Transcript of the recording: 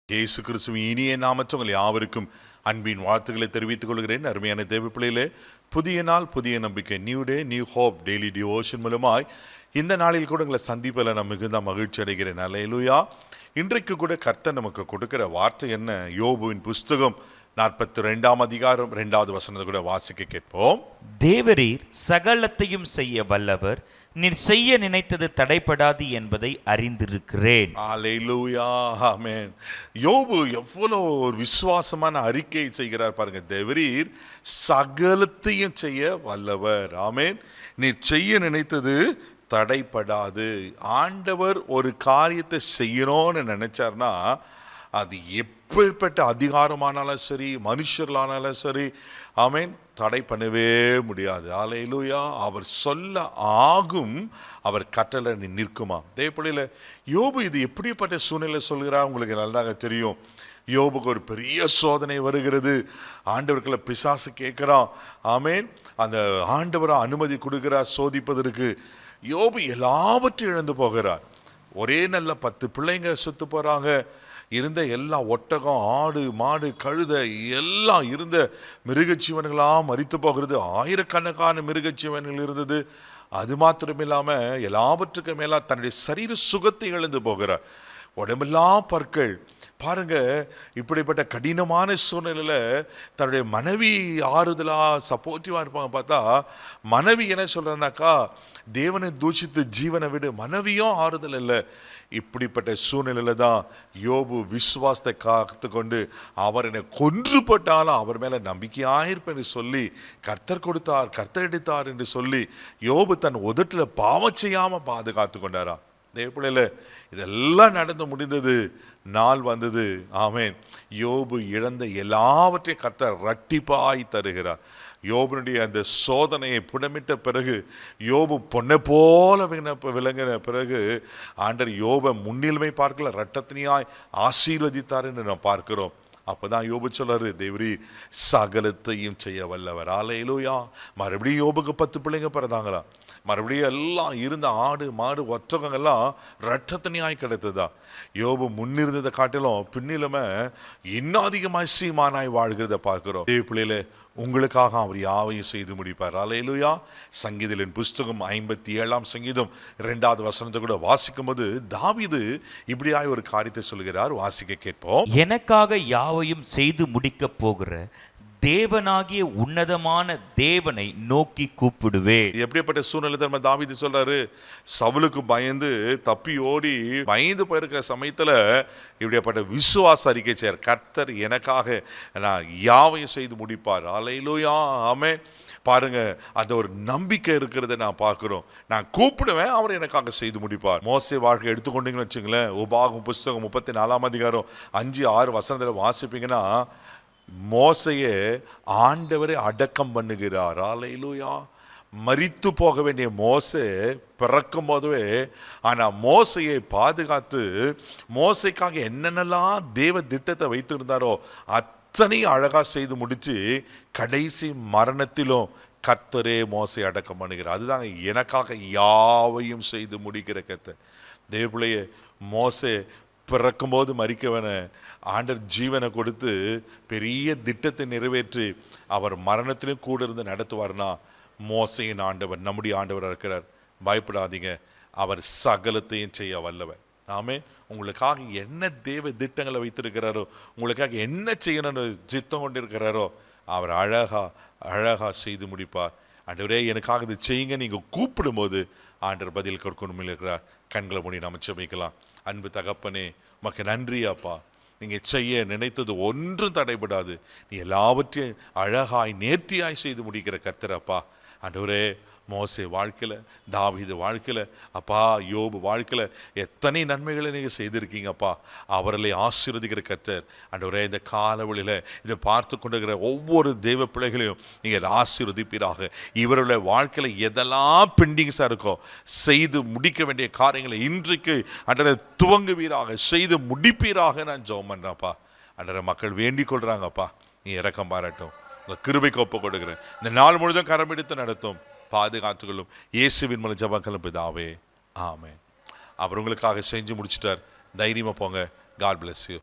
இயேசு கிறிஸ்துவின் இனிய நாமத்தில் உங்கள் யாவருக்கும் அன்பின் வாழ்த்துக்களை தெரிவித்துக் கொள்கிறேன். அருமையான தேவ பிள்ளைகளே, புதிய நாள் புதிய நம்பிக்கை, new day new hope daily devotion மூலமாய் இந்த நாளில் கூட உங்களை சந்திப்பில் நான் மிகுந்த மகிழ்ச்சி அடைகிறேன். அல்லேலூயா. இன்றைக்கு கூட கர்த்தர் நமக்கு கொடுக்கிற வார்த்தை என்ன? யோபுவின் புஸ்தகம் 42 அதிகாரம் 2வது வசனத்தை கூட வாசிக்க கேட்போம். தேவரீர் சகலத்தையும் செய்ய வல்லவர், நீர் செய்ய நினைத்தது தடைபடாது என்பதை அறிந்திருக்கிறேன். அல்லேலூயா, ஆமென். யோபு எவ்வளோ ஒரு விசுவாசமான அறிக்கை செய்கிறார் பாருங்க. தேவரீர் சகலத்தையும் செய்ய வல்லவர், ஆமென். நீர் செய்ய நினைத்தது தடைபடாது. ஆண்டவர் ஒரு காரியத்தை செய்யணும்னு நினைச்சார்னா அது எப்படிப்பட்ட அதிகாரமானாலும் சரி, மனுஷர்களானாலும் சரி, ஆமென், தடை பண்ணவே முடியாது. அல்லேலூயா. அவர் சொல்ல ஆகும், அவர் கட்டளை நிற்குமா. தேவப்பிள்ளையில யோபு இது எப்படிப்பட்ட சூழ்நிலை சொல்கிறார் உங்களுக்கு நல்லாக தெரியும். யோபுக்கு ஒரு பெரிய சோதனை வருகிறது. ஆண்டவர்களை பிசாசு கேட்கிறான், ஆமென். அந்த ஆண்டவரை அனுமதி கொடுக்கிறார் சோதிப்பதற்கு. யோபு எல்லாவற்றையும் இழந்து போகிறார். ஒரே நல்ல 10 பிள்ளைங்க சுத்து போறாங்க. இருந்த எல்லா ஒட்டகம், ஆடு, மாடு, கழுதை எல்லாம் இருந்த மிருகஜீவன்களாம் மரித்து போகிறது. ஆயிரக்கணக்கான மிருகஜீவன்கள் இருந்தது. அது மாத்திரமில்லாம எல்லாவற்றுக்கும் மேலா தன்னுடைய சரீர சுகத்தை இழந்து போகிறார். உடம்பெல்லாம் பற்கள். பாருங்க, இப்படிப்பட்ட கடினமான சூழ்நிலையில தன்னுடைய மனைவி ஆறுதலா சப்போர்ட்டிவா இருப்பாங்க. பார்த்தா மனைவி என்ன சொல்றனாக்கா, தேவனை தூஷித்து ஜீவனை விடு. மனைவியும் ஆறுதல் இல்லை. இப்படிப்பட்ட சூழ்நிலையில தான் யோபு விசுவாசத்தை காத்து கொண்டு, அவர் என்னை கொன்று போட்டாலும் அவர் மேல நம்பிக்கையாயிருப்பேன் சொல்லி, கர்த்தர் கொடுத்தார் கர்த்தர் எடுத்தார் என்று சொல்லி யோபு தன் உதட்டுல பாவம் செய்யாம பாதுகாத்து கொண்டாரா. தேவப்பிள்ளையில இதெல்லாம் நடந்து முடிந்தது. நாள் வந்தது, ஆமென். யோபு இழந்த எல்லாவற்றையும் கர்த்தர் இரட்டிப்பாய் தருகிறார். யோபுனுடைய அந்த சோதனையை புடமிட்ட பிறகு, யோபு பொன்னை போல விளங்கின பிறகு ஆண்டவர் யோபை முன்னிலைமை பார்க்கல, இரட்டத்தினியாய் ஆசீர்வதித்தார் என்று நாம் பார்க்கிறோம். அப்பதான் யோபு சொல்றாரு, தேவரீ சகலத்தையும் செய்ய வல்லவர். அல்லேலூயா. மறுபடியும் யோபுக்கு 10 பிள்ளைங்க பிறந்தாங்களா. மறுபடியும் எல்லாம் இருந்த ஆடு, மாடு, ஒற்றகங்கள்லாம் இரட்டத்தனியாய் கிடைத்ததா. யோபு முன்னிருந்ததை காட்டிலும் பின்னிலுமே இன்னும் அதிகமாய் சீமானாய் வாழ்கிறத பார்க்கிறோம். தேவ பிள்ளையிலே, உங்களுக்காக அவர் யாவையும் செய்து முடிப்பார். அல்லேலூயா. சங்கீதத்தின் புஸ்தகம் 57ஆம் சங்கீதம் 2வது வசனத்தை கூட வாசிக்கும் போது தாவீது இப்படியாய் ஒரு காரியத்தை சொல்கிறார். வாசிக்க கேட்போம். எனக்காக யாவையும் செய்து முடிக்க போகிற தேவனாகிய உன்னதமான தேவனை நோக்கி கூப்பிடுவேன். எப்படிப்பட்ட சூழ்நிலை நம்ம தாவீது சொல்றாரு. சவுலுக்கு பயந்து தப்பி ஓடி பயந்து போயிருக்கிற சமயத்துல இப்படிப்பட்ட விசுவாச அறிக்கை செய்யார். கர்த்தர் எனக்காக நான் யாவையும் செய்து முடிப்பார். அல்லேலூயா, ஆமென். பாருங்க, அது ஒரு நம்பிக்கை இருக்கிறத நான் பார்க்கிறோம். நான் கூப்பிடுவேன், அவர் எனக்காக செய்து முடிப்பார். மோசே வாழ்க்கை எடுத்துக்கொண்டீங்கன்னு வச்சுங்களேன். உபாகம் புஸ்தகம் 34ஆம் அதிகாரம் 5-6 வசனத்துல வாசிப்பீங்கன்னா, மோசையே ஆண்டவரை அடக்கம் பண்ணுகிறார். அல்லேலூயா. மரித்து போக வேண்டிய மோசே பிறக்கும் போதுவே, ஆனா மோசையை பாதுகாத்து மோசைக்காக என்னென்னலாம் தேவ திட்டத்தை வைத்திருந்தாரோ அத்தனை அழகா செய்து முடிச்சு கடைசி மரணத்திலும் கர்த்தரே மோசை அடக்கம் பண்ணுகிறார். அதுதாங்க எனக்காக யாவையும் செய்து முடிக்கிற கர்த்தர். தேவபிள்ளையே, மோசே பிறக்கும்போது மரிக்கவன ஆண்டர் ஜீவனை கொடுத்து பெரிய திட்டத்தை நிறைவேற்றி அவர் மரணத்திலும் கூட இருந்து நடத்துவார்னா, மோசையின் ஆண்டவர் நம்முடைய ஆண்டவராக இருக்கிறார். பயப்படாதீங்க, அவர் சகலத்தையும் செய்ய வல்லவர். ஆமென். உங்களுக்காக என்ன தேவ திட்டங்களை வைத்திருக்கிறாரோ, உங்களுக்காக என்ன செய்யணும்னு சித்தம் கொண்டிருக்கிறாரோ, அவர் அழகா செய்து முடிப்பார். ஆண்டவரே எனக்காக இது செய்யுங்க நீங்க கூப்பிடும் போது ஆண்டவர் பதில் கொடுக்கணும் இருக்கிறார். கண்களை மூடி நாம் ஜெபிக்கலாம். அன்பு தகப்பனே, உமக்கு நன்றி அப்பா. நீங்க செய்ய நினைத்தது ஒன்றும் தடைபடாது. நீ எல்லாவற்றையும் அழகாய் நேர்த்தியாய் செய்து முடிக்கிற கர்த்தர் அப்பா. ஆண்டவரே, மோசே வாழ்க்கையில, தாவீது வாழ்க்கையில, அப்பா யோபு வாழ்க்கையில எத்தனை நன்மைகளை நீங்க செய்திருக்கீங்க அப்பா. அவர்களை ஆசீர்வதிக்கிற கர்த்தர். ஆண்டவரே, இந்த காலவெளியில இதை பார்த்து கொண்டிருக்கிற ஒவ்வொரு தெய்வ பிள்ளைகளையும் நீங்கள் ஆசீர்வதிப்பீராக. இவருடைய வாழ்க்கையில எதெல்லாம் பெண்டிங்ஸா இருக்கோ, செய்து முடிக்க வேண்டிய காரியங்களை இன்றைக்கு ஆண்டவரே துவங்குவீராக, செய்து முடிப்பீராக நான் ஜெபம் பண்றேன்ப்பா. ஆண்டவரே, மக்கள் வேண்டிக் கொள்றாங்கப்பா. நீ இரக்கம் பாராட்டும். உங்க கிருபைக்கு ஒப்பு கொடுக்கிறேன். இந்த நாள் முழுதும் கரம் எடுத்து நடத்தும், பாதுகாத்துக்கொள்ளும். இயேசுவின் மூலம் ஜெபங்களும் பிதாவே, ஆமென். அவர் உங்களுக்காக செஞ்சு முடிச்சிட்டார். தைரியமா போங்க. God bless you.